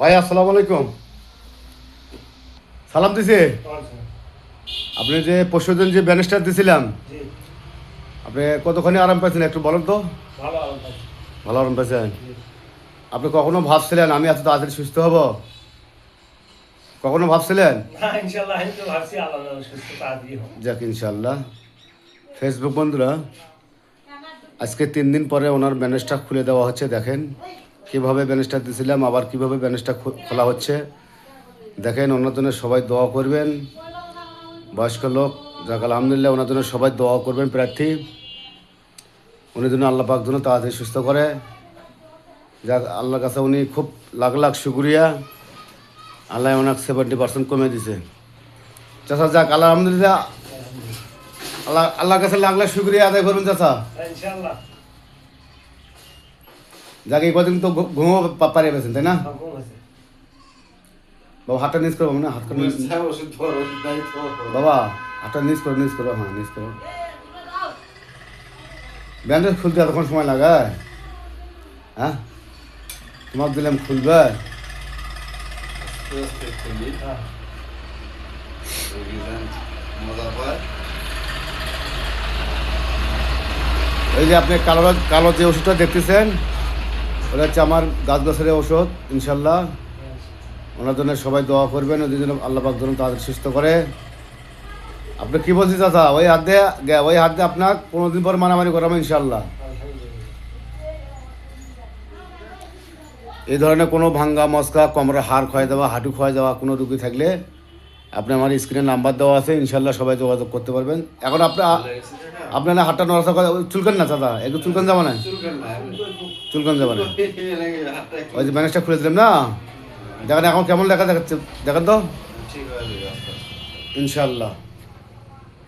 ভাই আসসালামু আলাইকুম। সালাম দিছে। আপনি যে পরশুদিন যে ব্যানেজটা দিছিলাম, আপনি কতখানি আরাম পাইছেন একটু বলেন তো। ভালো আরাম পাইছেন? আপনি কখনো ভাবছিলেন আমি এত তাড়াতাড়ি সুস্থ হব? কখনো ভাবছিলেন? যাক ইনশাল্লাহ। ফেসবুক বন্ধুরা, আজকে 3 দিন পরে ওনার ব্যানেজটা খুলে দেওয়া হচ্ছে। দেখেন কীভাবে ব্যানেজটা দিয়েছিলাম, আবার কীভাবে ব্যানেজটা খোলা হচ্ছে। দেখেন ওনার জন্য সবাই দোয়া করবেন। বয়স্ক লোক, যাক আলহামদুলিল্লাহ, ওনার জন্য সবাই দোয়া করবেন প্রার্থী। উনি যেন আল্লাহ পাক যেন তাড়াতাড়ি সুস্থ করে। যাক আল্লাহর কাছে উনি খুব লাখ লাখ শুক্রিয়া। আল্লাহ ওনাকে 70% কমে দিছে। চাচা যাক আলহামদুলিল্লাহ, আল্লাহর কাছে লাখ লাখ শুক্রিয়া আদায় করবেন চাচা। যাক এই কদিন তো ঘুমো পারিয়ে পেয়েছেন, তাই না? বাবা হাতটা নিচ করো না, হাতটা বাবা হাতটা নিচ করো, নিচ করো, হ্যাঁ নিচ করো। ব্যান্ডেজ খুলতে এতক্ষণ সময় লাগায়? হ্যাঁ তোমার দিলাম খুলবে। এই যে আপনি কালো কালো যে ওষুধটা দেখতেছেন, ওটা হচ্ছে আমার গাছের ওষুধ। ইনশাল্লাহ ওনার জন্য সবাই দোয়া করবেন, ওই জন্য আল্লাহ পাক যেন তাদের সুস্থ করে। আপনি কি বলছি চাচা? ওই হাত দিয়ে আপনার 15 দিন পর মারামারি করাবো ইনশাল্লাহ। এই ধরনের কোনো ভাঙ্গা মস্কা, কোমরের হাড় ক্ষয় দেওয়া, হাঁটু ক্ষয় দেওয়া কোনো রুগী থাকলে আপনি আমার স্ক্রিনে নাম্বার দেওয়া আছে, ইনশাল্লাহ সবাই যোগাযোগ করতে পারবেন। এখন আপনার না হাতটা নড়াচড়া করে চুলকান না চাচা, একটু চুলকান যাবে না, চুলকান যাবে না। ওই যে ম্যানেজটা খুলে দিলাম না, দেখেন এখন কেমন দেখা দেখাচ্ছে, দেখেন তো ইনশাল্লাহ।